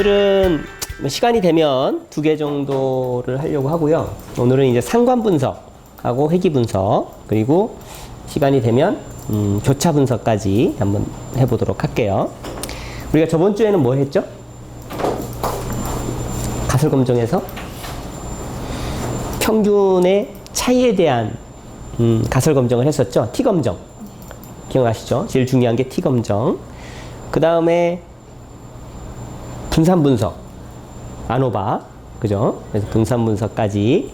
오늘은 시간이 되면 2개 정도를 하려고 하고요. 오늘은 이제 상관 분석하고 회귀 분석, 그리고 시간이 되면 교차 분석까지 한번 해보도록 할게요. 우리가 저번 주에는 뭐 했죠? 가설 검정에서 평균의 차이에 대한 가설 검정을 했었죠. T 검정 기억나시죠? 제일 중요한 게 T 검정. 그 다음에 분산 분석, 아노바, 그죠? 그래서 분산 분석까지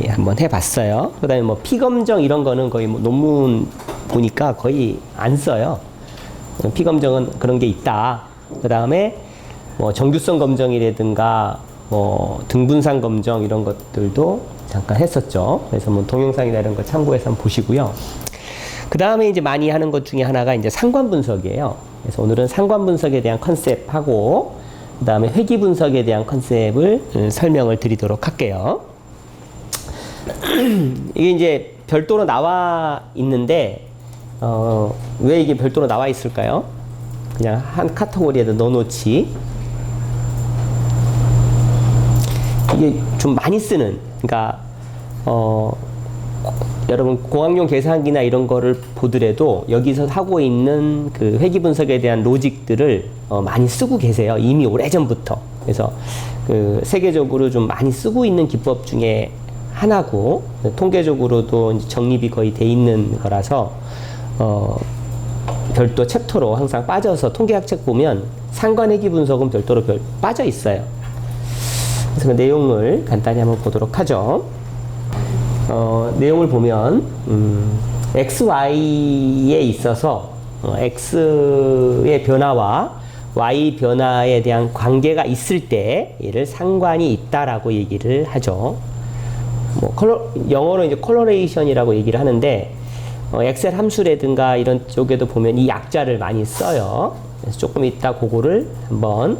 한번 해봤어요. 그 다음에 뭐 P 검정 이런 거는 거의 뭐 논문 보니까 거의 안 써요. P 검정은 그런 게 있다. 그 다음에 뭐 정규성 검정이라든가 뭐 등분산 검정 이런 것들도 잠깐 했었죠. 그래서 뭐 동영상이나 이런 거 참고해서 한번 보시고요. 그 다음에 이제 많이 하는 것 중에 하나가 이제 상관 분석이에요. 그래서 오늘은 상관 분석에 대한 컨셉하고 그 다음에 회귀 분석에 대한 컨셉을 설명을 드리도록 할게요. 이게 이제 별도로 나와 있는데 왜 이게 별도로 나와 있을까요? 그냥 한 카테고리에다 넣어놓지. 이게 좀 많이 쓰는, 그러니까 여러분 공학용 계산기나 이런 거를 보더라도 여기서 하고 있는 그 회귀 분석에 대한 로직들을 많이 쓰고 계세요. 이미 오래전부터. 그래서 그 세계적으로 좀 많이 쓰고 있는 기법 중에 하나고, 통계적으로도 이제 정립이 거의 돼 있는 거라서 별도 챕터로 항상 빠져서 통계학 책 보면 상관 회귀 분석은 별도로 빠져 있어요. 그래서 그 내용을 간단히 한번 보도록 하죠. 내용을 보면 XY에 있어서 X의 변화와 Y 변화에 대한 관계가 있을 때 얘를 상관이 있다라고 얘기를 하죠. 뭐 영어로 이제 correlation이라고 얘기를 하는데 엑셀 함수라든가 이런 쪽에도 보면 이 약자를 많이 써요. 그래서 조금 이따 그거를 한번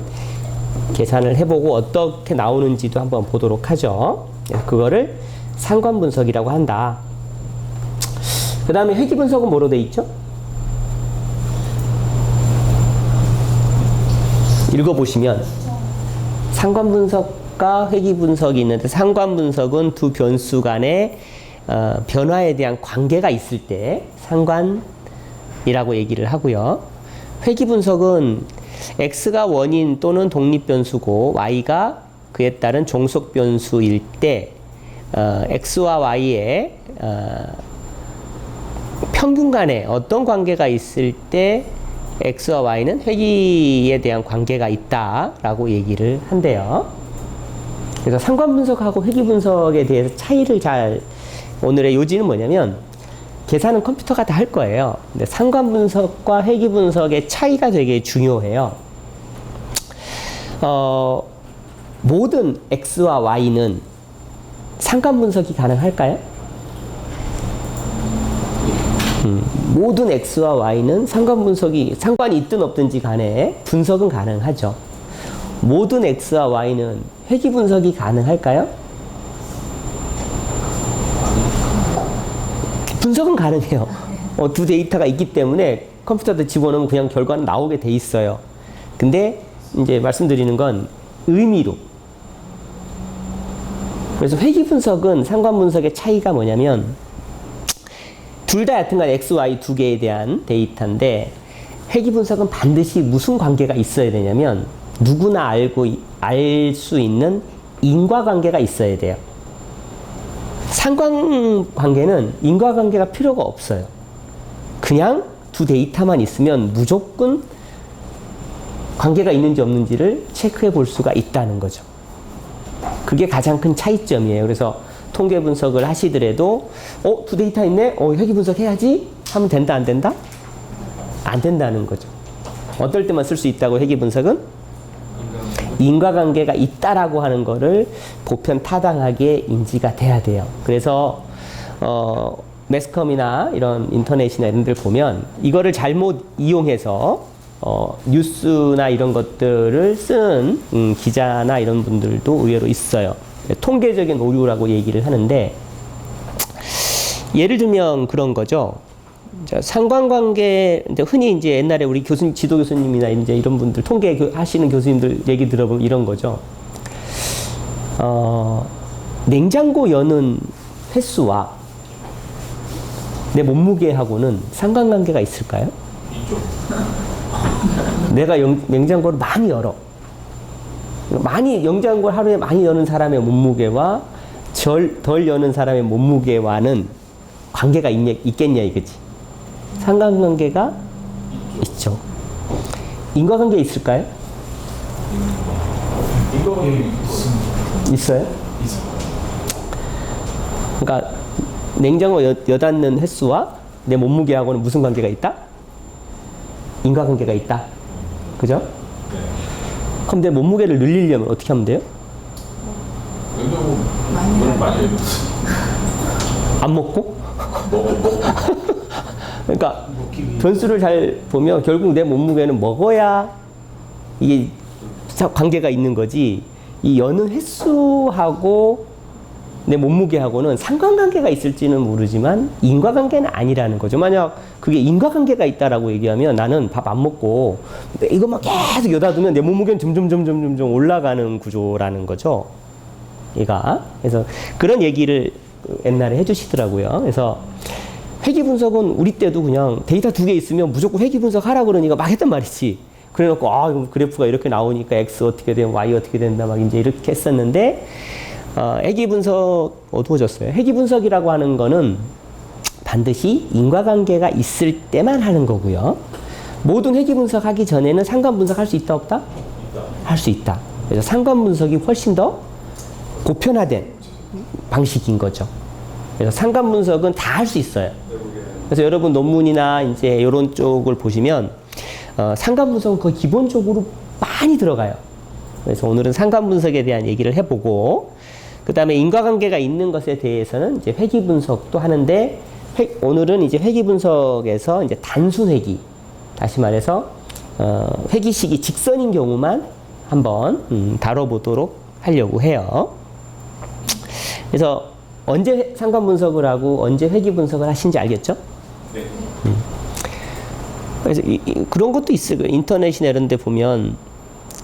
계산을 해보고 어떻게 나오는지도 한번 보도록 하죠. 그거를 상관 분석이라고 한다. 그 다음에 회귀 분석은 뭐로 돼 있죠? 읽어보시면 상관 분석과 회귀 분석이 있는데, 상관 분석은 두 변수 간의 변화에 대한 관계가 있을 때 상관이라고 얘기를 하고요. 회귀 분석은 X가 원인 또는 독립 변수고 Y가 그에 따른 종속 변수일 때 X와 Y의 평균 간에 어떤 관계가 있을 때 X와 Y는 회귀에 대한 관계가 있다라고 얘기를 한대요. 그래서 상관 분석하고 회귀 분석에 대해서 차이를 오늘의 요지는 뭐냐면, 계산은 컴퓨터가 다 할 거예요. 근데 상관 분석과 회귀 분석의 차이가 되게 중요해요. 모든 X와 Y는 상관 분석이 가능할까요? 모든 X와 Y는 상관이 있든 없든지 간에 분석은 가능하죠. 모든 X와 Y는 회귀 분석이 가능할까요? 분석은 가능해요. 두 데이터가 있기 때문에 컴퓨터에 집어넣으면 그냥 결과는 나오게 돼 있어요. 근데 이제 말씀드리는 건 의미로. 그래서 회귀 분석은 상관 분석의 차이가 뭐냐면, 둘 다 여튼간 X, Y 두 개에 대한 데이터인데, 회귀 분석은 반드시 무슨 관계가 있어야 되냐면, 누구나 알 수 있는 인과관계가 있어야 돼요. 상관관계는 인과관계가 필요가 없어요. 그냥 두 데이터만 있으면 무조건 관계가 있는지 없는지를 체크해 볼 수가 있다는 거죠. 그게 가장 큰 차이점이에요. 그래서 통계 분석을 하시더라도 두 데이터 있네? 회귀 분석해야지? 하면 된다, 안 된다? 안 된다는 거죠. 어떨 때만 쓸 수 있다고 회귀 분석은? 인과관계가 있다라고 하는 거를 보편타당하게 인지가 돼야 돼요. 그래서 매스컴이나 이런 인터넷이나 이런 데 보면 이거를 잘못 이용해서 뉴스나 이런 것들을 쓰는 기자나 이런 분들도 의외로 있어요. 통계적인 오류라고 얘기를 하는데, 예를 들면 그런 거죠. 자, 상관관계, 이제 흔히 이제 옛날에 우리 지도 교수님이나 이제 이런 분들, 하시는 교수님들 얘기 들어보면 이런 거죠. 냉장고 여는 횟수와 내 몸무게하고는 상관관계가 있을까요? 있죠. 내가 냉장고를 많이 열어. 냉장고를 하루에 많이 여는 사람의 몸무게와 덜 여는 사람의 몸무게와는 관계가 있겠냐 이거지. 상관관계가 있죠. 인과관계 있을까요? 인과관계 있습니다. 있어요? 있습니다. 그러니까 냉장고 여닫는 횟수와 내 몸무게하고는 무슨 관계가 있다? 인과관계가 있다. 그죠? 네. 그럼 내 몸무게를 늘리려면 어떻게 하면 돼요? 냉장고 많이 해도 안 먹고? 먹고 그러니까 변수를 잘 보면 결국 내 몸무게는 먹어야 이게 관계가 있는 거지. 이 여는 횟수하고 내 몸무게하고는 상관관계가 있을지는 모르지만 인과관계는 아니라는 거죠. 만약 그게 인과관계가 있다라고 얘기하면 나는 밥 안 먹고 이것만 계속 여다두면 내 몸무게는 점점 올라가는 구조라는 거죠. 얘가. 그래서 그런 얘기를 옛날에 해주시더라고요. 그래서 회귀 분석은 우리 때도 그냥 데이터 2개 있으면 무조건 회귀 분석하라 그러니까 막 했단 말이지. 그래 놓고 이거 그래프가 이렇게 나오니까 X 어떻게 되면 Y 어떻게 된다 막 이제 이렇게 했었는데 회귀 분석 어두워졌어요. 회귀 분석이라고 하는 거는 반드시 인과관계가 있을 때만 하는 거고요. 모든 회귀 분석하기 전에는 상관 분석할 수 있다 없다? 할 수 있다. 그래서 상관 분석이 훨씬 더 보편화된 방식인 거죠. 그래서 상관 분석은 다 할 수 있어요. 그래서 여러분 논문이나 이제 이런 쪽을 보시면 상관 분석은 거의 기본적으로 많이 들어가요. 그래서 오늘은 상관 분석에 대한 얘기를 해보고 그 다음에 인과관계가 있는 것에 대해서는 이제 회귀 분석도 하는데 오늘은 이제 회귀 분석에서 이제 단순 회귀, 다시 말해서 회귀식이 직선인 경우만 한번 다뤄보도록 하려고 해요. 그래서 언제 상관 분석을 하고 언제 회귀 분석을 하신지 알겠죠? 네. 그래서 그런 것도 있어요. 인터넷이나 이런 데 보면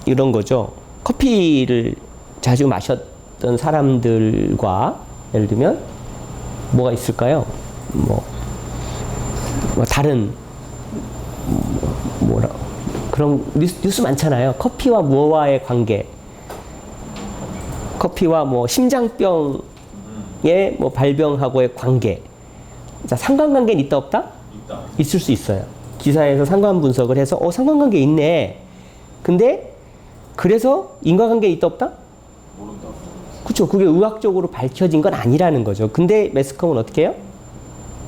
이런 거죠. 커피를 자주 마셨던 사람들과 예를 들면 뭐가 있을까요? 뭐 다른 그런 뉴스 많잖아요. 커피와 뭐와의 관계, 커피와 뭐 심장병의 뭐 발병하고의 관계. 자, 상관관계는 있다 없다? 있다. 있을 수 있어요. 기사에서 상관 분석을 해서 상관관계 있네. 근데 그래서 인과관계 있다 없다? 모른다. 그렇죠. 그게 의학적으로 밝혀진 건 아니라는 거죠. 근데 매스컴은 어떻게 해요?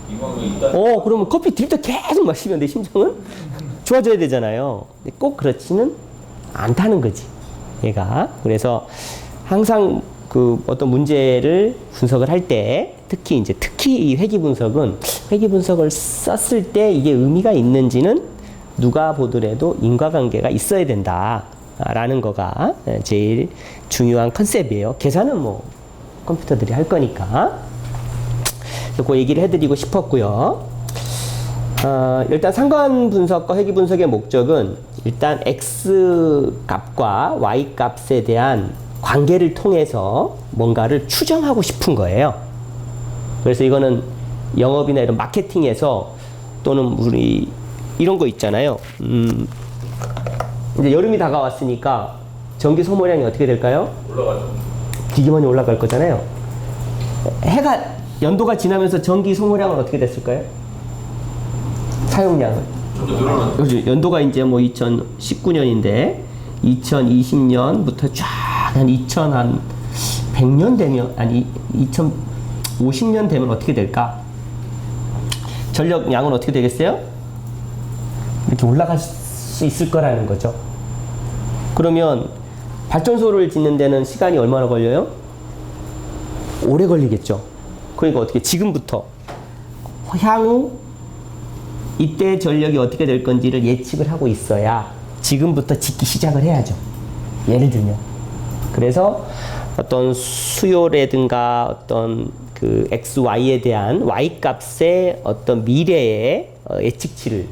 인과관계 있다. 그러면 커피 드릴 때 계속 마시면 내 심정은 좋아져야 되잖아요. 근데 꼭 그렇지는 않다는 거지. 얘가. 그래서 항상 그 어떤 문제를 분석을 할 때 특히 이 회귀 분석은 회귀 분석을 썼을 때 이게 의미가 있는지는 누가 보더라도 인과관계가 있어야 된다라는 거가 제일 중요한 컨셉이에요. 계산은 뭐 컴퓨터들이 할 거니까. 그 얘기를 해드리고 싶었고요. 일단 상관 분석과 회귀 분석의 목적은 일단 X 값과 Y 값에 대한 관계를 통해서 뭔가를 추정하고 싶은 거예요. 그래서 이거는 영업이나 이런 마케팅에서 또는 우리 이런 거 있잖아요. 이제 여름이 다가왔으니까 전기 소모량이 어떻게 될까요? 올라가죠. 되게 많이 올라갈 거잖아요. 연도가 지나면서 전기 소모량은 어떻게 됐을까요? 사용량은. 점점 늘어나죠. 그렇죠. 연도가 이제 뭐 2019년인데 2020년부터 쫙 한 2100년 되면 2050년 되면 어떻게 될까? 전력량은 어떻게 되겠어요? 이렇게 올라갈 수 있을 거라는 거죠. 그러면 발전소를 짓는 데는 시간이 얼마나 걸려요? 오래 걸리겠죠. 그러니까 어떻게 지금부터 향후 이때 전력이 어떻게 될 건지를 예측을 하고 있어야 지금부터 짓기 시작을 해야죠. 예를 들면. 그래서 어떤 수요라든가 어떤 그 X, Y에 대한 Y 값의 어떤 미래의 예측치를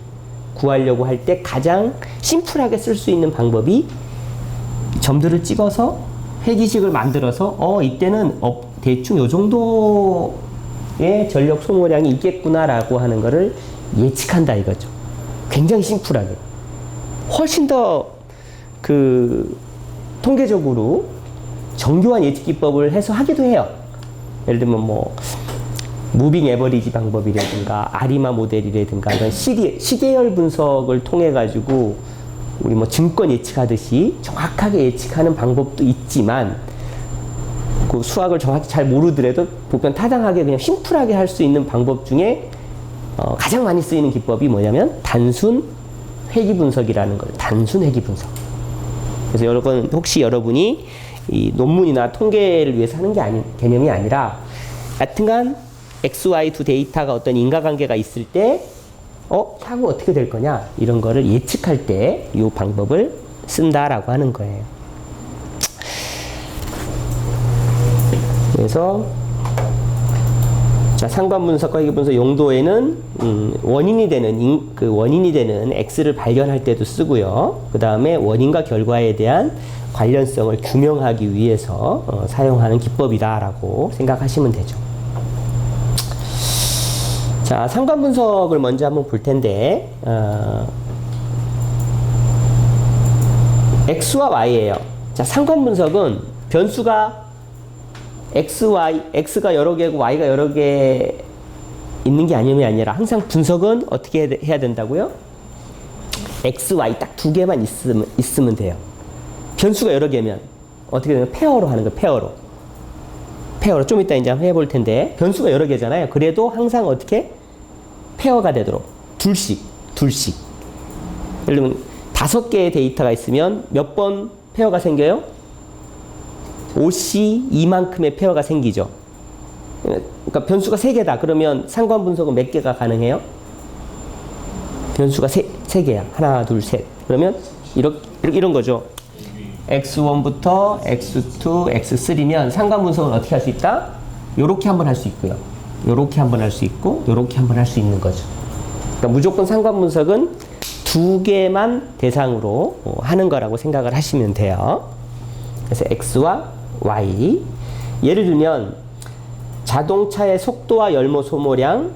구하려고 할 때 가장 심플하게 쓸 수 있는 방법이 점들을 찍어서 회기식을 만들어서 이때는 대충 요 정도의 전력 소모량이 있겠구나라고 하는 거를 예측한다 이거죠. 굉장히 심플하게. 훨씬 더 통계적으로 정교한 예측 기법을 해서 하기도 해요. 예를 들면 무빙 에버리지 방법이라든가 아리마 모델이라든가 이런 시계열 분석을 통해 가지고 우리 증권 예측하듯이 정확하게 예측하는 방법도 있지만 그 수학을 정확히 잘 모르더라도 보편 타당하게 그냥 심플하게 할 수 있는 방법 중에 가장 많이 쓰이는 기법이 뭐냐면 단순 회귀 분석이라는 거예요. 단순 회귀 분석. 그래서 혹시 여러분이 이 논문이나 통계를 위해서 하는 게 개념이 아니라 하여튼간 XY 두 데이터가 어떤 인과관계가 있을 때 향후 어떻게 될 거냐 이런 거를 예측할 때 이 방법을 쓴다라고 하는 거예요. 그래서 자, 상관 분석과 회귀 분석 용도에는 원인이 되는 X를 발견할 때도 쓰고요. 그 다음에 원인과 결과에 대한 관련성을 규명하기 위해서 사용하는 기법이다라고 생각하시면 되죠. 자, 상관 분석을 먼저 한번 볼 텐데 X와 Y예요. 자, 상관 분석은 변수가 X가 여러 개고 Y가 여러 개 있는 게 아니라 항상 분석은 어떻게 해야 된다고요? X, Y 딱 두 개만 있으면 돼요. 변수가 여러 개면 어떻게 되면 페어로 하는 거예요. 페어로 좀 이따 이제 한번 해볼 텐데 변수가 여러 개잖아요. 그래도 항상 어떻게 페어가 되도록 둘씩 예를 들면 5개의 데이터가 있으면 몇 번 페어가 생겨요? OC 이만큼의 페어가 생기죠. 그러니까 변수가 3개다. 그러면 상관 분석은 몇 개가 가능해요? 변수가 3개야. 하나, 둘, 셋. 그러면 이런 거죠. X1부터 X2, X3면 상관 분석은 어떻게 할 수 있다? 요렇게 한번 할 수 있고요. 요렇게 한번 할 수 있고 요렇게 한번 할 수 있는 거죠. 그러니까 무조건 상관 분석은 2개만 대상으로 하는 거라고 생각을 하시면 돼요. 그래서 X와 Y. 예를 들면 자동차의 속도와 열모 소모량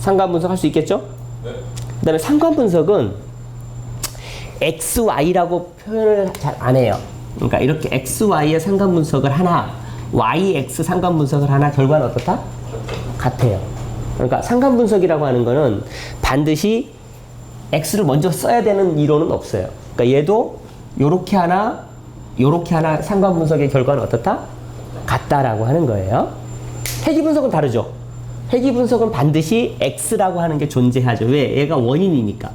상관 분석할 수 있겠죠? 네. 그 다음에 상관 분석은 XY라고 표현을 잘 안 해요. 그러니까 이렇게 XY의 상관 분석을 하나, YX 상관 분석을 하나, 결과는 어떻다? 같아요. 그러니까 상관 분석이라고 하는 거는 반드시 X를 먼저 써야 되는 이론은 없어요. 그러니까 얘도 요렇게 하나 상관 분석의 결과는 어떻다? 같다라고 하는 거예요. 회귀 분석은 다르죠. 회귀 분석은 반드시 X라고 하는 게 존재하죠. 왜? 얘가 원인이니까.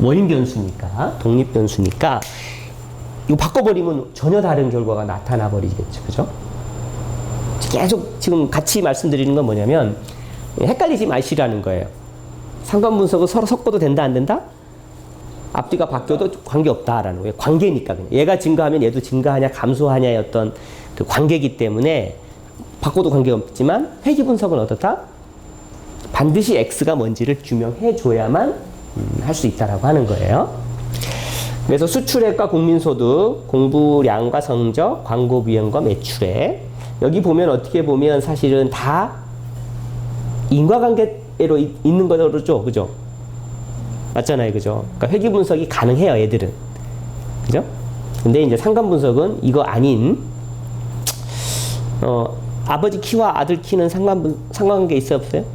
원인 변수니까. 독립 변수니까. 이거 바꿔버리면 전혀 다른 결과가 나타나 버리겠죠. 그죠? 계속 지금 같이 말씀드리는 건 뭐냐면 헷갈리지 마시라는 거예요. 상관 분석은 서로 섞어도 된다, 안 된다? 앞뒤가 바뀌어도 관계없다라는 거예요. 관계니까. 그냥. 얘가 증가하면 얘도 증가하냐, 감소하냐의 어떤 그 관계이기 때문에 바꿔도 관계없지만 회귀 분석은 어떻다? 반드시 X가 뭔지를 규명해 줘야만 할 수 있다라고 하는 거예요. 그래서 수출액과 국민소득, 공부량과 성적, 광고 비용과 매출액. 여기 보면 어떻게 보면 사실은 다 인과관계로 있는 거죠. 그죠? 맞잖아요. 그죠? 그러니까 회귀 분석이 가능해요, 얘들은. 그죠? 근데 이제 상관 분석은 이거 아닌, 아버지 키와 아들 키는 상관관계 있어요, 없어요?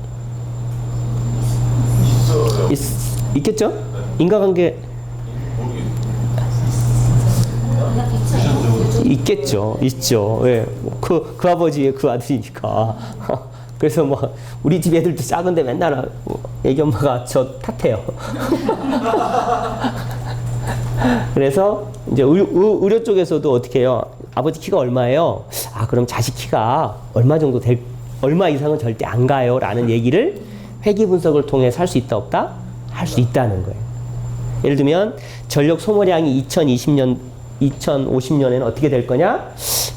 있겠죠? 인과관계 있겠죠. 있죠. 예. 그 아버지의 그 아들이니까. 그래서 우리 집 애들도 작은데 맨날 애기 엄마가 저 탓해요. 그래서 이제 의료 쪽에서도 어떻게 해요? 아버지 키가 얼마예요? 아, 그럼 자식 키가 얼마 이상은 절대 안 가요. 라는 얘기를 회귀 분석을 통해서 할 수 있다, 없다? 할 수 있다는 거예요. 예를 들면 전력 소모량이 2050년에는 어떻게 될 거냐?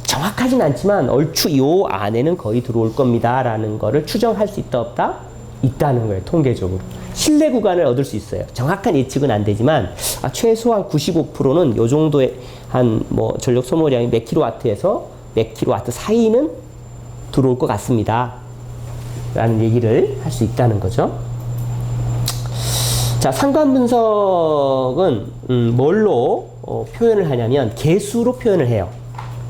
정확하진 않지만 얼추 요 안에는 거의 들어올 겁니다. 라는 거를 추정할 수 있다, 없다? 있다는 거예요. 통계적으로. 신뢰 구간을 얻을 수 있어요. 정확한 예측은 안 되지만 최소한 95%는 요 정도의 한 뭐 전력 소모량이 몇 킬로와트에서 몇 킬로와트 사이는 들어올 것 같습니다. 라는 얘기를 할 수 있다는 거죠. 자, 상관 분석은 뭘로 표현을 하냐면 개수로 표현을 해요.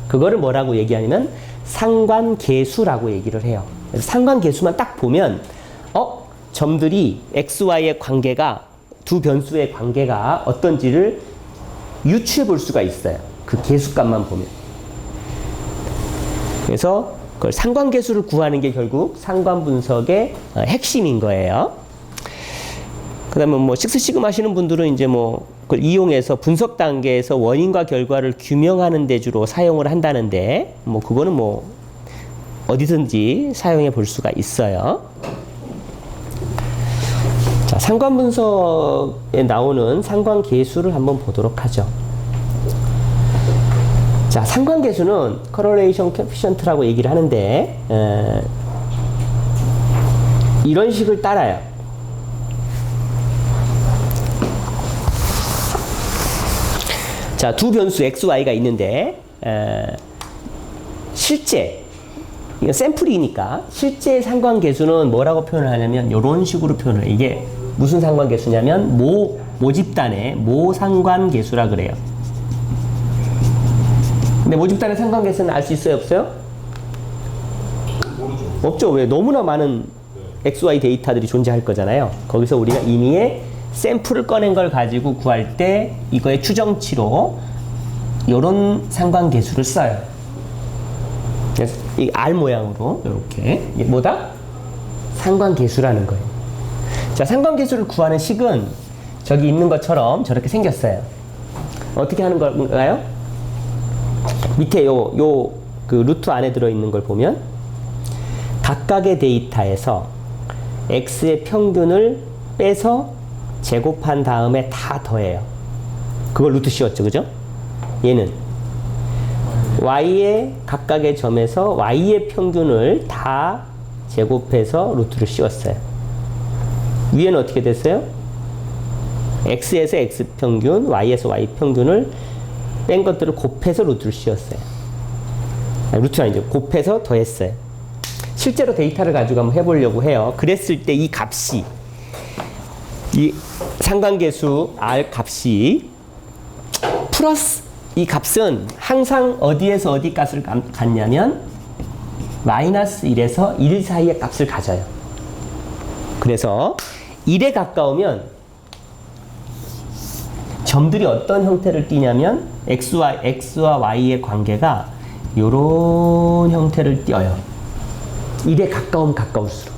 그거를 뭐라고 얘기하냐면 상관계수라고 얘기를 해요. 그래서 상관계수만 딱 보면 점들이 XY의 관계가 두 변수의 관계가 어떤지를 유추해 볼 수가 있어요. 그 계수값만 보면. 그래서 그걸 상관계수를 구하는 게 결국 상관 분석의 핵심인 거예요. 그다음에 뭐 식스시그마 하시는 분들은 이제 뭐 그걸 이용해서 분석 단계에서 원인과 결과를 규명하는 데 주로 사용을 한다는데 뭐 그거는 뭐 어디든지 사용해 볼 수가 있어요. 자, 상관 분석에 나오는 상관계수를 한번 보도록 하죠. 자, 상관계수는 correlation coefficient라고 얘기를 하는데 이런 식을 따라요. 자, 두 변수 x, y가 있는데 실제 이건 샘플이니까 실제 상관계수는 뭐라고 표현을 하냐면 이런 식으로 표현을 해요. 이게 무슨 상관계수냐면 모집단의 모상관계수라 그래요. 근데 모집단의 상관계수는 알 수 있어요, 없어요? 모르죠. 없죠. 왜? 너무나 많은 XY 데이터들이 존재할 거잖아요. 거기서 우리가 임의의 샘플을 꺼낸 걸 가지고 구할 때 이거의 추정치로 이런 상관계수를 써요. 그래서 이 R 모양으로 이렇게 이게 뭐다? 상관계수라는 거예요. 자, 상관계수를 구하는 식은 저기 있는 것처럼 저렇게 생겼어요. 어떻게 하는 건가요? 밑에 그 루트 안에 들어있는 걸 보면 각각의 데이터에서 x의 평균을 빼서 제곱한 다음에 다 더해요. 그걸 루트 씌웠죠, 그죠? 얘는 y의 각각의 점에서 y의 평균을 다 제곱해서 루트를 씌웠어요. 위에는 어떻게 됐어요? x에서 x 평균, y에서 y 평균을 뺀 것들을 곱해서 루트를 씌웠어요. 아니, 루트가 아니죠. 곱해서 더했어요. 실제로 데이터를 가지고 한번 해보려고 해요. 그랬을 때 이 값이 이 상관계수 R 값이 플러스 이 값은 항상 어디에서 어디 값을 갖냐면 마이너스 1에서 1 사이의 값을 가져요. 그래서 1에 가까우면 점들이 어떤 형태를 띠냐면 x와 y의 관계가 이런 형태를 띄어요. 1에 가까우면 가까울수록.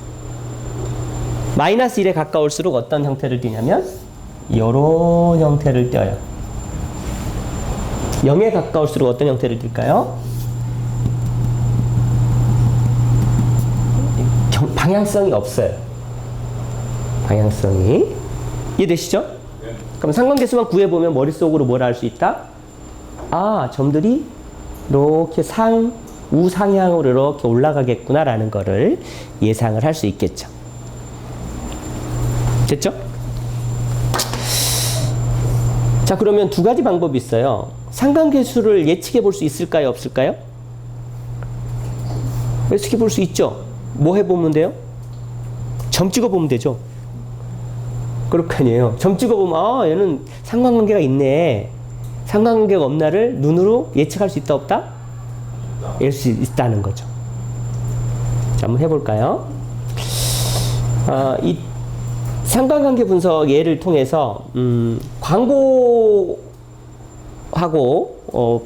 마이너스 1에 가까울수록 어떤 형태를 띠냐면 이런 형태를 띄어요. 0에 가까울수록 어떤 형태를 띨까요? 방향성이 없어요. 방향성이. 이해되시죠? 네. 그럼 상관계수만 구해보면 머릿속으로 뭘 알 수 있다? 점들이 이렇게 우상향으로 이렇게 올라가겠구나라는 거를 예상을 할 수 있겠죠. 됐죠? 자, 그러면 두 가지 방법이 있어요. 상관계수를 예측해 볼 수 있을까요? 없을까요? 예측해 볼 수 있죠. 뭐 해보면 돼요? 점 찍어보면 되죠. 그럴 거 아니에요. 점 찍어보면 얘는 상관관계가 있네. 상관관계가 없나를 눈으로 예측할 수 있다 없다? 알 수 있다는 거죠. 자, 한번 해볼까요? 이 상관관계 분석 예를 통해서 광고하고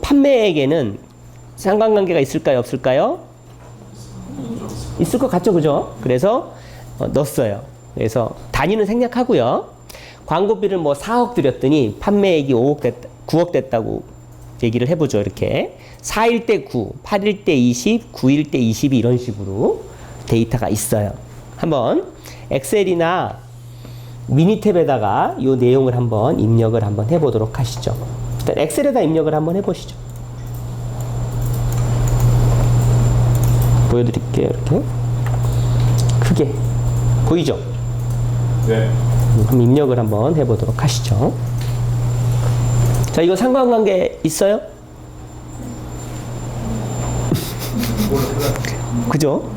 판매에게는 상관관계가 있을까요? 없을까요? 있을 것 같죠, 그죠? 그래서 넣었어요. 그래서 단위는 생략하고요. 광고비를 뭐 4억 들였더니 판매액이 5억 됐다, 9억 됐다고 얘기를 해보죠. 이렇게 4일 때 9, 8일 때 20, 9일 때 22 이런 식으로 데이터가 있어요. 한번 엑셀이나 미니탭에다가 이 내용을 한번 입력을 한번 해보도록 하시죠. 일단 엑셀에다 입력을 한번 해보시죠. 보여드릴게요. 이렇게 크게 보이죠? 네. 한번 입력을 한번 해보도록 하시죠. 자, 이거 상관관계 있어요? 그죠?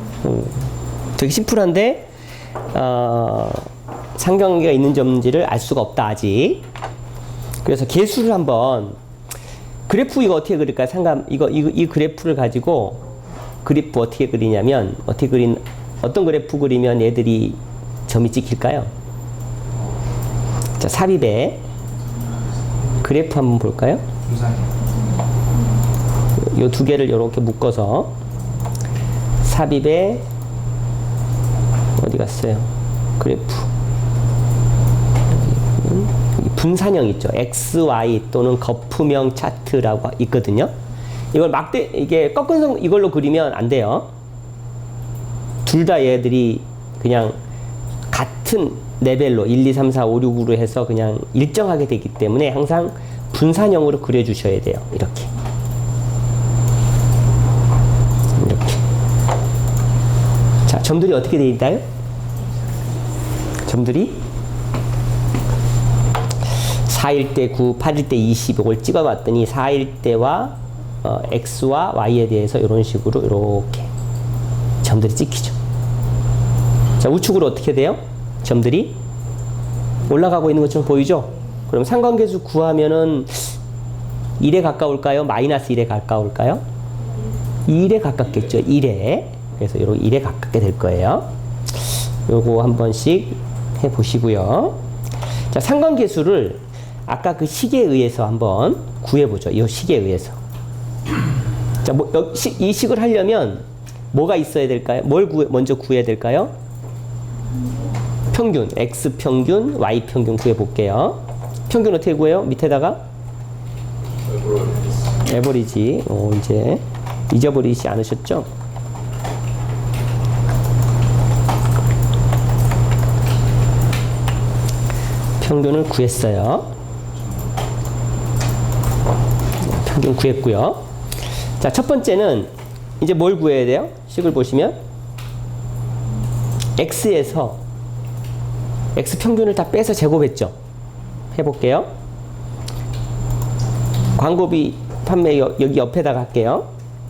되게 심플한데 상관관계가 있는지 없는지를 알 수가 없다 아직. 그래서 계수를 한번 그래프 이거 어떻게 그릴까요? 이 그래프를 가지고 그래프 어떻게 그리냐면 어떤 그래프 그리면 얘들이 점이 찍힐까요? 자, 삽입에 그래프 한번 볼까요? 요 두 개를 이렇게 묶어서 삽입에 어디 갔어요? 그래프 분산형 있죠. XY 또는 거품형 차트라고 있거든요. 이걸 이게 꺾은 이걸로 그리면 안 돼요. 둘 다 얘들이 그냥 같은 레벨로 1, 2, 3, 4, 5, 6으로 해서 그냥 일정하게 되기 때문에 항상 분산형으로 그려주셔야 돼요. 이렇게. 자, 점들이 어떻게 되어 있나요? 점들이 4일 때 9, 8일 때 20 이걸 찍어봤더니 4일 때와 X와 Y에 대해서 이런 식으로 이렇게 점들이 찍히죠. 자, 우측으로 어떻게 돼요? 점들이 올라가고 있는 것처럼 보이죠? 그럼 상관계수 구하면은 1에 가까울까요? 마이너스 1에 가까울까요? 1에 가깝겠죠. 1에. 그래서 이렇게 1에 가깝게 될 거예요. 요거 한 번씩 해 보시고요. 자, 상관계수를 아까 그 식에 의해서 한번 구해보죠. 이 식에 의해서. 자, 이 식을 하려면 뭐가 있어야 될까요? 뭘 먼저 구해야 될까요? 평균, X 평균, Y 평균 구해볼게요. 평균 어떻게 구해요? 밑에다가 에버리지. 이제 잊어버리지 않으셨죠? 평균을 구했어요. 평균 구했고요. 자, 첫 번째는 이제 뭘 구해야 돼요? 식을 보시면 X에서 X 평균을 다 빼서 제곱했죠. 해볼게요. 광고비 판매 여기 옆에다가 할게요.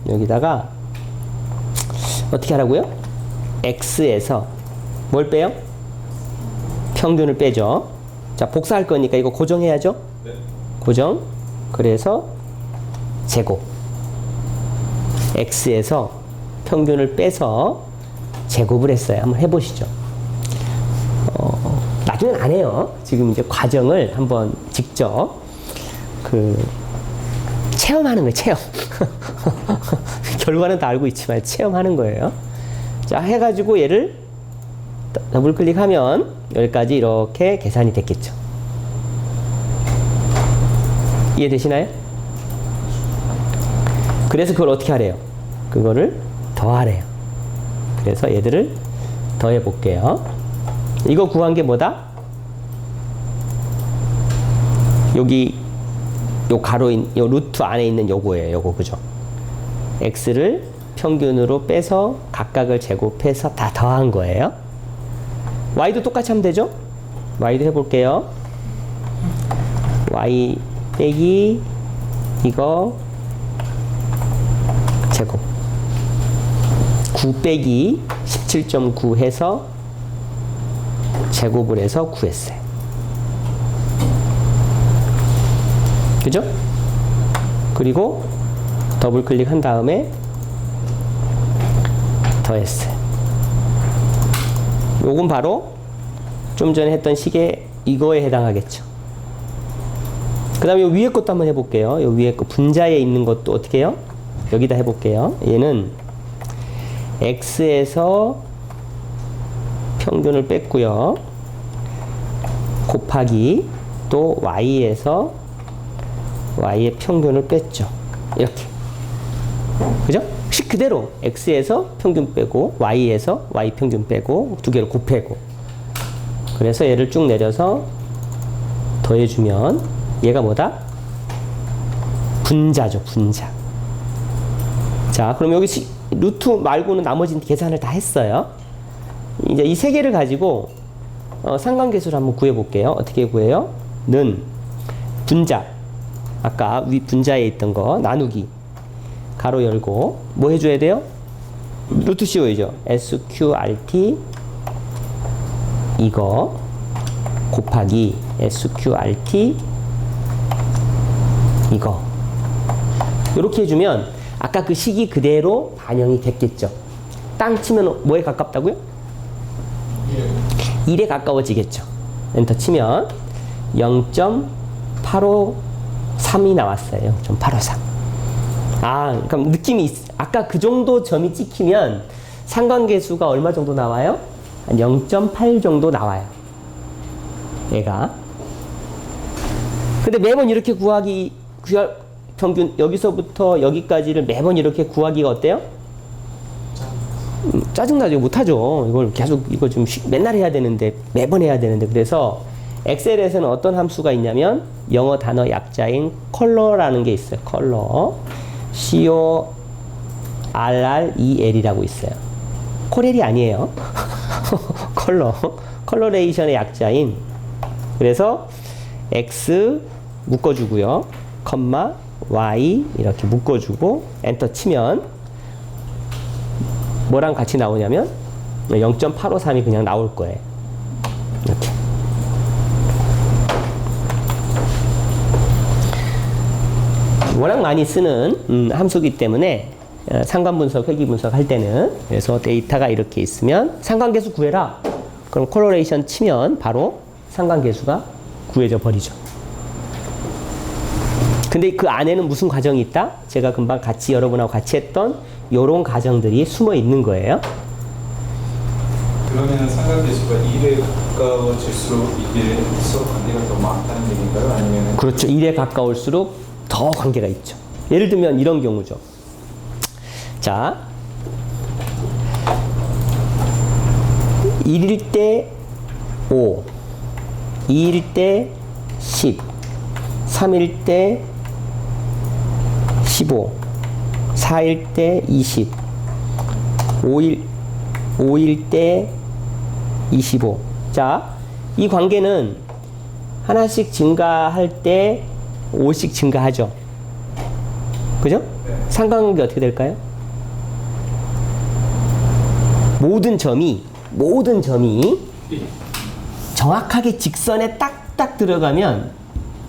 여기다가 어떻게 하라고요? X에서 뭘 빼요? 평균을 빼죠. 자, 복사할 거니까 이거 고정해야죠. 네. 고정. 그래서 제곱. X에서 평균을 빼서 제곱을 했어요. 한번 해보시죠. 나중엔 안 해요. 지금 이제 과정을 한번 직접 체험하는 거예요. 체험. 결과는 다 알고 있지만 체험하는 거예요. 자, 해가지고 얘를 더블 클릭하면 여기까지 이렇게 계산이 됐겠죠. 이해되시나요? 그래서 그걸 어떻게 하래요? 그거를 더하래요. 그래서 얘들을 더해 볼게요. 이거 구한 게 뭐다? 여기 요 요 루트 안에 있는 요거예요. 요거 그죠? X를 평균으로 빼서 각각을 제곱해서 다 더한 거예요. Y도 똑같이 하면 되죠? Y도 해볼게요. Y 빼기 이거 제곱 9 빼기 17.9 해서 제곱을 해서 구했어요. 그죠? 그리고 더블 클릭한 다음에 더했어요. 요건 바로 좀 전에 했던 식의 이거에 해당하겠죠. 그 다음에 요 위에 것도 한번 해볼게요. 요 위에 거 분자에 있는 것도 어떻게 해요? 여기다 해볼게요. 얘는 X에서 평균을 뺐고요. 곱하기 또 Y에서 Y의 평균을 뺐죠. 이렇게. 그죠? 식 그대로 X에서 평균 빼고 Y에서 Y 평균 빼고 두 개를 곱하고 그래서 얘를 쭉 내려서 더해주면 얘가 뭐다? 분자죠. 분자. 자, 그럼 여기 루트 말고는 나머지 계산을 다 했어요. 이제 이 세 개를 가지고 상관계수를 한번 구해볼게요. 어떻게 구해요? 는 분자, 아까 위 분자에 있던 거 나누기 가로 열고 뭐 해줘야 돼요? 루트 씌워야죠. SQRT 이거 곱하기 SQRT 이거 이렇게 해주면 아까 그 식이 그대로 반영이 됐겠죠. 땅 치면 뭐에 가깝다고요? 1에 가까워지겠죠. 엔터 치면 0.853이 나왔어요. 0.853. 아, 그럼 느낌이 아까 그 정도 점이 찍히면 상관계수가 얼마 정도 나와요? 한 0.8 정도 나와요. 얘가. 근데 매번 이렇게 평균 여기서부터 여기까지를 매번 이렇게 구하기가 어때요? 짜증나죠. 못하죠. 이걸 계속 이걸 좀 맨날 해야 되는데 매번 해야 되는데 그래서 엑셀에서는 어떤 함수가 있냐면 영어 단어 약자인 컬러라는 게 있어요. 컬러 CORREL이라고 있어요. 코렐이 아니에요. 컬러레이션의 약자인 그래서 X 묶어주고요. 컴마 Y 이렇게 묶어주고 엔터 치면 뭐랑 같이 나오냐면 0.853이 그냥 나올 거예요. 이렇게. 워낙 많이 쓰는 함수기 때문에 상관분석, 회귀분석 할 때는 그래서 데이터가 이렇게 있으면 상관계수 구해라. 그럼 콜러레이션 치면 바로 상관계수가 구해져 버리죠. 근데 그 안에는 무슨 과정이 있다? 제가 금방 같이 여러분하고 같이 했던 요런 과정들이 숨어 있는 거예요. 그러면 상관계수가 1에 가까워질수록 이게 서로 관계가 더 많다는 얘기인가요? 아니면 그렇죠. 1에 가까울수록 더 관계가 있죠. 예를 들면 이런 경우죠. 자, 1일 때 5, 2일 때 10, 3일 때 15, 4일 때 20, 5일 때 25. 자, 이 관계는 하나씩 증가할 때 5씩 증가하죠. 그죠? 네. 상관관계 어떻게 될까요? 모든 점이 정확하게 직선에 딱딱 들어가면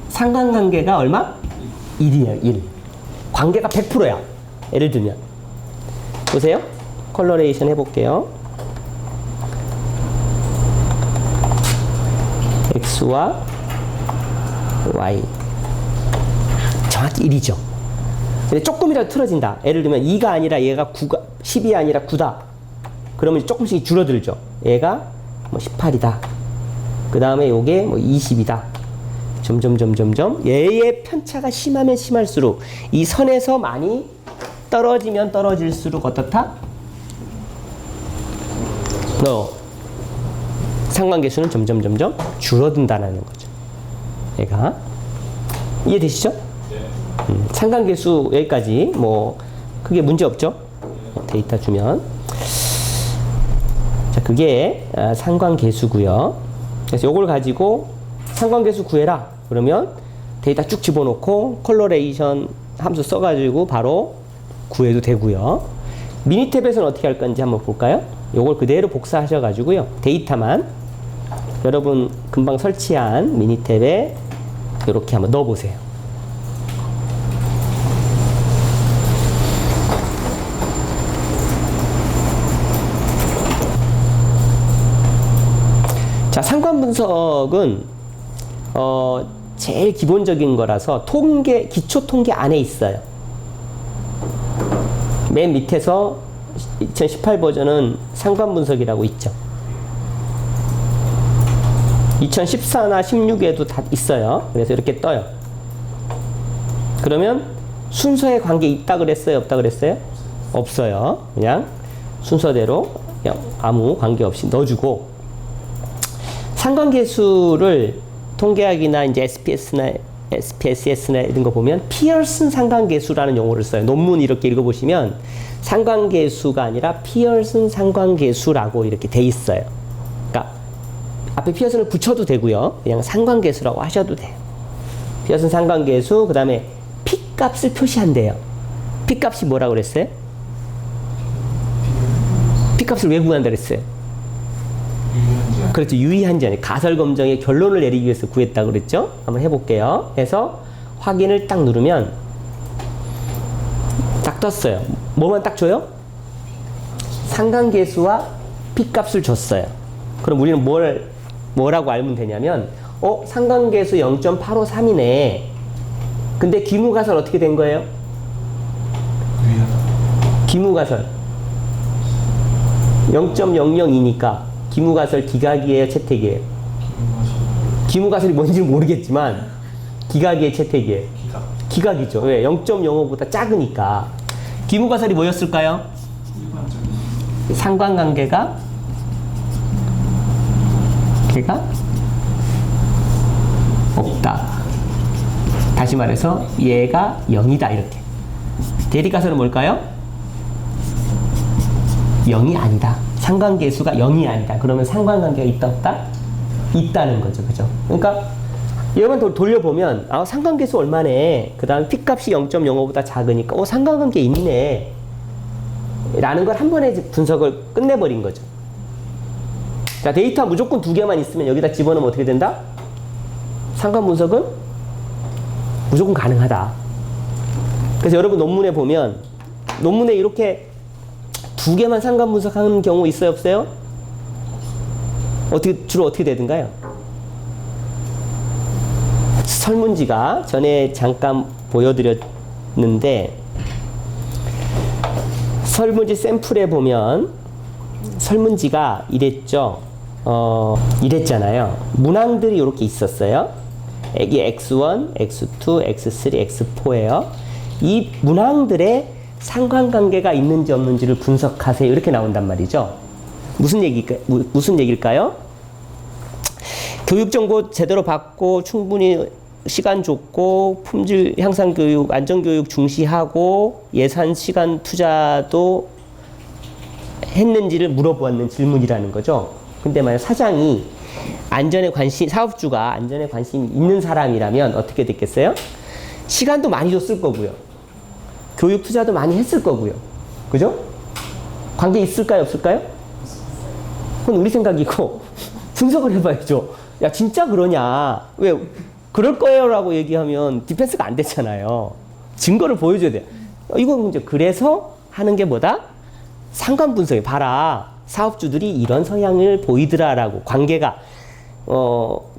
상관관계가 얼마? 1이에요, 1. 관계가 100%야. 예를 들면. 보세요. 컬러레이션 해볼게요. X와 Y. 정확히 1이죠. 근데 조금이라도 틀어진다. 예를 들면 2가 아니라 얘가 9가, 10이 아니라 9다. 그러면 조금씩 줄어들죠. 얘가 뭐 18이다. 그 다음에 요게 뭐 20이다. 점점 얘의 편차가 심하면 심할수록 이 선에서 많이 떨어지면 떨어질수록 어떻다? 상관계수는 점점 줄어든다는 거죠. 얘가 이해되시죠? 네. 상관계수 여기까지 뭐 크게 문제 없죠? 데이터 주면 자 그게 상관계수고요. 그래서 요걸 가지고 상관계수 구해라. 그러면 데이터 쭉 집어넣고 컬러레이션 함수 써가지고 바로 구해도 되고요. 미니탭에서는 어떻게 할 건지 한번 볼까요? 요걸 그대로 복사하셔가지고요. 데이터만 여러분 금방 설치한 미니탭에 이렇게 한번 넣어보세요. 자, 상관분석은 제일 기본적인 거라서 기초 통계 안에 있어요. 맨 밑에서 2018 버전은 상관분석이라고 있죠. 2014나 16에도 다 있어요. 그래서 이렇게 떠요. 그러면 순서에 관계 있다 그랬어요? 없다 그랬어요? 없어요. 그냥 순서대로 그냥 아무 관계 없이 넣어주고 상관계수를 통계학이나 이제 SPS나 SPSS나 이런 거 보면 피어슨 상관계수라는 용어를 써요. 논문 이렇게 읽어보시면 상관계수가 아니라 피어슨 상관계수라고 이렇게 돼 있어요. 그러니까 앞에 피어슨을 붙여도 되고요. 그냥 상관계수라고 하셔도 돼요. 피어슨 상관계수, 그 다음에 P값을 표시한대요. P값이 뭐라고 그랬어요? P값을 왜 구한다 그랬어요? 유의한지 않 그렇죠. 유의한지 아니 가설 검정의 결론을 내리기 위해서 구했다고 그랬죠. 한번 해볼게요. 해서 확인을 딱 누르면 딱 떴어요. 뭐만 딱 줘요? 상관계수와 P값을 줬어요. 그럼 우리는 뭐라고 알면 되냐면 상관계수 0.853이네. 근데 기무가설 어떻게 된 거예요? 유의하다. 기무가설 0.002니까 기무가설 기각이에요, 채택이에요? 기무가설이 뭔지 모르겠지만 기각이에요, 채택이에요? 기각. 기각이죠. 왜? 0.05보다 작으니까. 기무가설이 뭐였을까요? 일반적인. 상관관계가 걔가 없다. 다시 말해서 얘가 0이다 이렇게. 대립가설은 뭘까요? 0이 아니다. 상관계수가 0이 아니다. 그러면 상관관계가 있다 없다? 있다는 거죠. 그죠? 그러니까 얘만 돌려보면 상관계수 얼마네. 그 다음 P값이 0.05보다 작으니까 상관관계 있네. 라는 걸 한 번에 분석을 끝내버린 거죠. 자, 데이터 무조건 2개만 있으면 여기다 집어넣으면 어떻게 된다? 상관 분석은 무조건 가능하다. 그래서 여러분 논문에 보면 논문에 이렇게 2개만 상관 분석하는 경우 있어요, 없어요? 주로 어떻게 되던가요? 설문지가 전에 잠깐 보여드렸는데 설문지 샘플에 보면 설문지가 이랬죠. 이랬잖아요. 문항들이 이렇게 있었어요. 이게 X1, X2, X3, X4예요. 이 문항들의 상관관계가 있는지 없는지를 분석하세요. 이렇게 나온단 말이죠. 무슨 얘기일까요? 교육정보 제대로 받고 충분히 시간 줬고 품질 향상 교육, 안전교육 중시하고 예산 시간 투자도 했는지를 물어보는 질문이라는 거죠. 근데 만약 사장이 사업주가 안전에 관심이 있는 사람이라면 어떻게 됐겠어요? 시간도 많이 줬을 거고요. 교육 투자도 많이 했을 거고요. 그죠? 관계 있을까요? 없을까요? 그건 우리 생각이고 분석을 해봐야죠. 야, 진짜 그러냐? 왜? 그럴 거예요 라고 얘기하면 디펜스가 안 되잖아요. 증거를 보여줘야 돼요. 이건 이제 그래서 하는 게 뭐다? 상관 분석이 봐라. 사업주들이 이런 성향을 보이더라라고. 관계가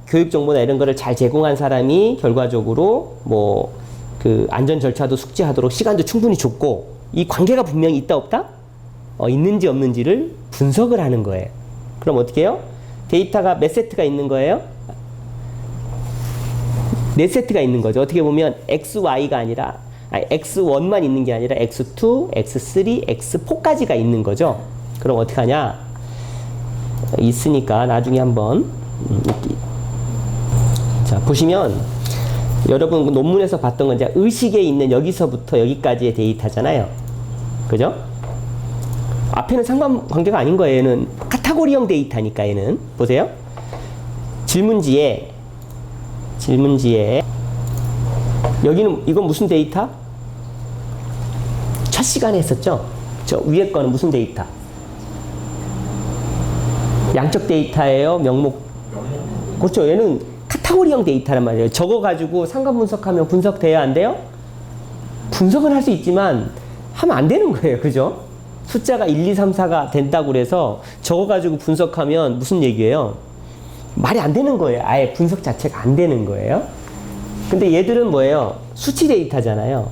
교육 정보나 이런 거를 잘 제공한 사람이 결과적으로 그 안전 절차도 숙지하도록 시간도 충분히 줬고 이 관계가 분명히 있다 없다? 있는지 없는지를 분석을 하는 거예요. 그럼 어떻게 해요? 데이터가 몇 세트가 있는 거예요? 4세트가 있는 거죠. 어떻게 보면 XY가 아니라 X1만 있는 게 아니라 X2, X3, X4까지가 있는 거죠. 그럼 어떻게 하냐? 있으니까 나중에 한번 자, 보시면 여러분 논문에서 봤던 건 이제 의식에 있는 여기서부터 여기까지의 데이터잖아요. 그죠? 앞에는 상관관계가 아닌 거예요. 얘는 카테고리형 데이터니까 얘는. 보세요. 질문지에 여기는 이건 무슨 데이터? 첫 시간에 했었죠? 저 위에 거는 무슨 데이터? 양적 데이터예요? 명목? 그렇죠. 얘는 카테고리형 데이터란 말이에요. 저거 가지고 상관 분석하면 분석돼야 안 돼요? 분석은 할 수 있지만 하면 안 되는 거예요. 그죠? 숫자가 1, 2, 3, 4가 된다고 그래서 저거 가지고 분석하면 무슨 얘기예요? 말이 안 되는 거예요. 아예 분석 자체가 안 되는 거예요. 근데 얘들은 뭐예요? 수치 데이터잖아요.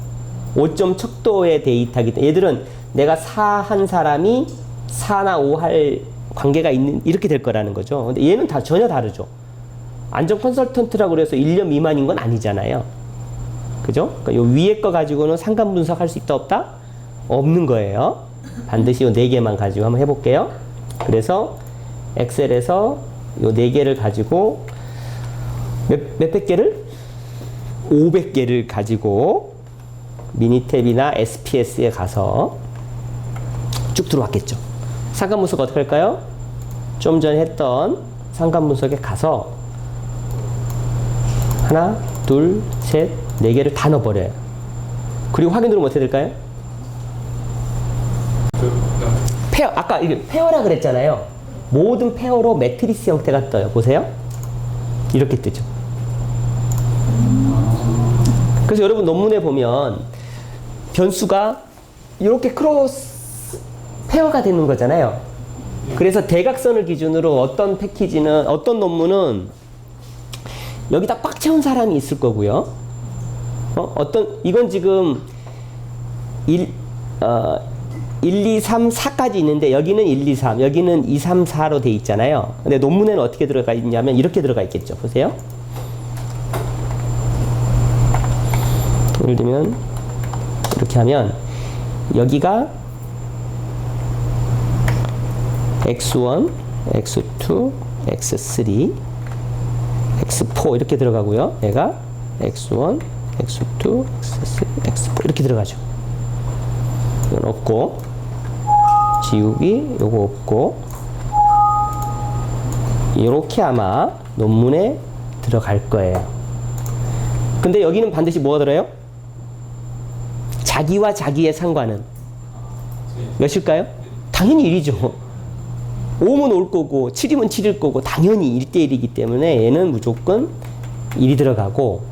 5점 척도의 데이터기 때문에 얘들은 내가 4 한 사람이 4나 5 할 관계가 있는 이렇게 될 거라는 거죠. 근데 얘는 전혀 다르죠. 안전 컨설턴트라고 그래서 1년 미만인 건 아니잖아요. 그죠? 그러니까 요 위에 거 가지고는 상관 분석할 수 있다 없다? 없는 거예요. 반드시 요 4개만 가지고 한번 해볼게요. 그래서 엑셀에서 요 4개를 가지고 몇백 개를? 500개를 가지고 미니탭이나 SPS에 가서 쭉 들어왔겠죠. 상관 분석 어떻게 할까요? 좀 전에 했던 상관 분석에 가서 하나, 둘, 셋, 네 개를 다 넣어버려요. 그리고 확인 누르면 어떻게 될까요? 페어, 아까 이게 페어라 그랬잖아요. 모든 페어로 매트리스 형태가 떠요. 보세요. 이렇게 뜨죠. 그래서 여러분 논문에 보면 변수가 이렇게 크로스 페어가 되는 거잖아요. 그래서 대각선을 기준으로 어떤 패키지는, 어떤 논문은 여기다 꽉 채운 사람이 있을 거고요. 이건 지금 1, 2, 3, 4까지 있는데 여기는 1, 2, 3, 여기는 2, 3, 4로 돼 있잖아요. 근데 논문에는 어떻게 들어가 있냐면 이렇게 들어가 있겠죠. 보세요. 예를 들면 이렇게 하면 여기가 x1, x2, x3, x4 이렇게 들어가고요. 얘가 x1, x2, x3, x4 이렇게 들어가죠. 이건 없고 지우기 요거 없고 이렇게 아마 논문에 들어갈 거예요. 근데 여기는 반드시 뭐가 들어요? 자기와 자기의 상관은 몇일까요? 당연히 1이죠. 5면 올 거고 7이면 7일 거고 당연히 1대1이기 때문에 얘는 무조건 1이 들어가고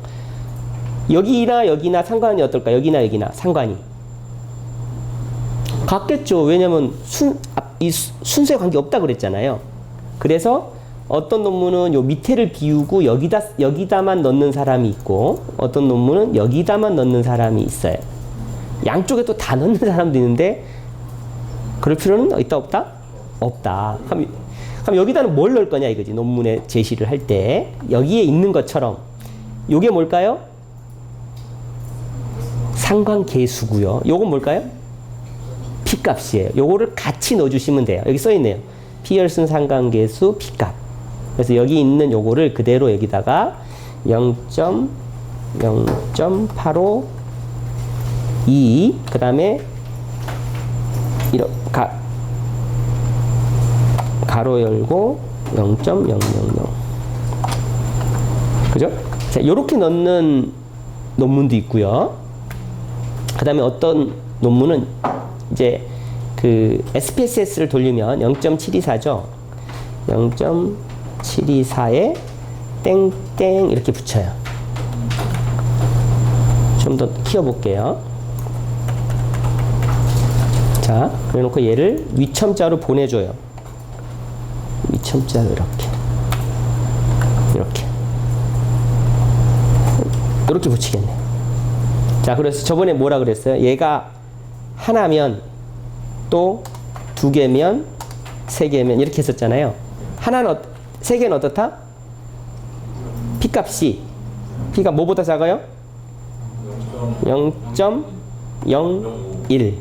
여기나 여기나 상관이 어떨까? 여기나 여기나 상관이 같겠죠. 왜냐면 이 순서에 관계 없다 그랬잖아요. 그래서 어떤 논문은 요 밑에를 비우고 여기다만 넣는 사람이 있고 어떤 논문은 여기다만 넣는 사람이 있어요. 양쪽에 또 다 넣는 사람도 있는데 그럴 필요는 있다 없다? 없다. 그럼 여기다는 뭘 넣을 거냐 이거지. 논문에 제시를 할 때 여기에 있는 것처럼 요게 뭘까요? 상관계수고요. 요건 뭘까요? P값이에요. 요거를 같이 넣어주시면 돼요. 여기 써있네요. 피어슨 상관계수 P값. 그래서 여기 있는 요거를 그대로 여기다가 0.852 그 다음에 가로 열고 0.000 그죠? 자, 요렇게 넣는 논문도 있고요. 그 다음에 어떤 논문은 이제 그 SPSS를 돌리면 0.724죠. 0.724에 땡땡 이렇게 붙여요. 좀 더 키워볼게요. 자, 그래놓고 얘를 위첨자로 보내줘요. 위첨자로 이렇게 붙이겠네. 자, 그래서 저번에 뭐라 그랬어요? 얘가 하나면 또 두 개면 세 개면 이렇게 했었잖아요. 세 개는 어떻다? P값이 P가 뭐보다 작아요? 0.01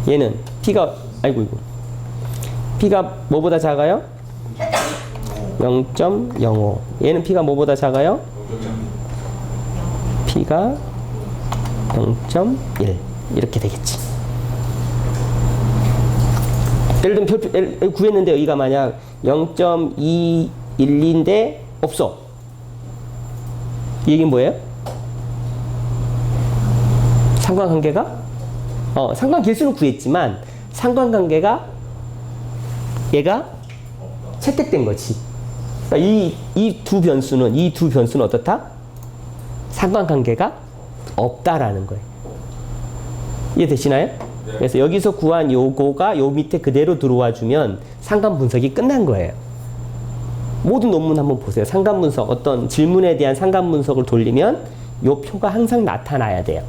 얘는 P가 P가 뭐보다 작아요? 0.05 얘는 P가 뭐보다 작아요? P가 0.1 이렇게 되겠지. 예를 들면 구했는데 여기가 만약 0.212인데 없어. 이 얘기는 뭐예요? 상관관계가? 상관계수는 구했지만 상관관계가 얘가 채택된 거지. 그러니까 이 두 변수는 어떻다? 상관관계가 없다라는 거예요. 이해되시나요? 네. 그래서 여기서 구한 요거가 요 밑에 그대로 들어와 주면 상관 분석이 끝난 거예요. 모든 논문 한번 보세요. 상관 분석, 어떤 질문에 대한 상관 분석을 돌리면 요 표가 항상 나타나야 돼요.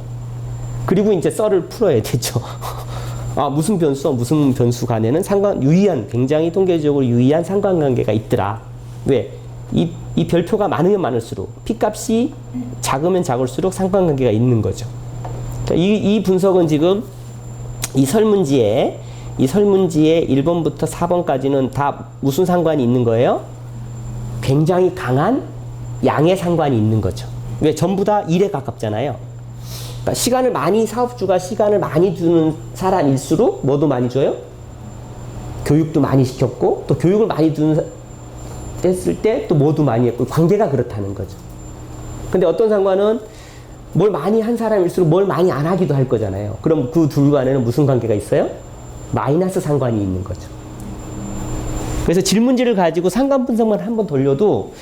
그리고 이제 썰을 풀어야 되죠. 무슨 변수 간에는 굉장히 통계적으로 유의한 상관관계가 있더라. 왜? 이 별표가 많으면 많을수록 P값이 작으면 작을수록 상관관계가 있는 거죠. 이 분석은 지금 이 설문지에 1번부터 4번까지는 다 무슨 상관이 있는 거예요? 굉장히 강한 양의 상관이 있는 거죠. 왜? 전부 다 일에 가깝잖아요. 그러니까 시간을 많이, 사업주가 시간을 많이 주는 사람일수록 뭐도 많이 줘요? 교육도 많이 시켰고, 또 교육을 많이 했을 때 또 뭐도 많이 했고, 관계가 그렇다는 거죠. 근데 어떤 상관은 뭘 많이 한 사람일수록 뭘 많이 안 하기도 할 거잖아요. 그럼 그 둘 간에는 무슨 관계가 있어요? 마이너스 상관이 있는 거죠. 그래서 질문지를 가지고 상관 분석만 한번 돌려도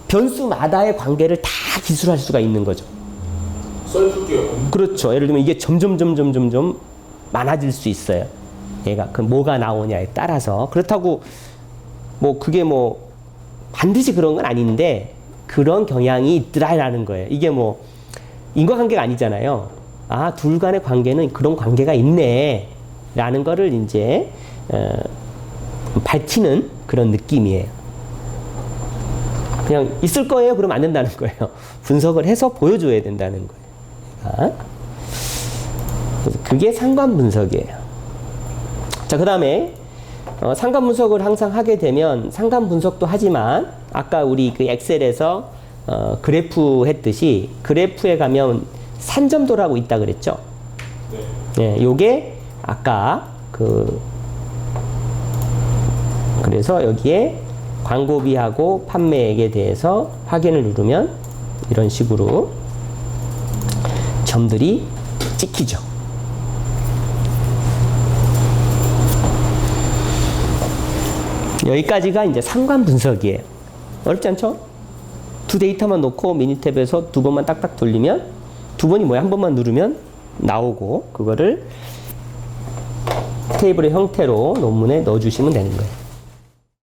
변수마다의 관계를 다 기술할 수가 있는 거죠. 써줄게요. 그렇죠. 예를 들면 이게 점점 많아질 수 있어요. 얘가 그 뭐가 나오냐에 따라서. 그렇다고 뭐 그게 뭐 반드시 그런 건 아닌데 그런 경향이 있더라라는 거예요. 이게 뭐 인과관계가 아니잖아요. 아, 둘 간의 관계는 그런 관계가 있네 라는 거를 이제 밝히는 그런 느낌이에요. 그냥 있을 거예요 그러면 안 된다는 거예요. 분석을 해서 보여줘야 된다는 거예요. 그래서 그게 상관 분석이에요. 자, 그 다음에 상관 분석을 항상 하게 되면 상관 분석도 하지만 아까 우리 그 엑셀에서 그래프 했듯이 그래프에 가면 산점도라고 있다 그랬죠. 네, 요게 아까 그래서 여기에 광고비하고 판매액에 대해서 확인을 누르면 이런 식으로 점들이 찍히죠. 여기까지가 이제 상관 분석이에요. 어렵지 않죠? 두 데이터만 놓고 미니탭에서 두 번만 딱딱 돌리면 두 번이 뭐야? 한 번만 누르면 나오고 그거를 테이블의 형태로 논문에 넣어주시면 되는 거예요.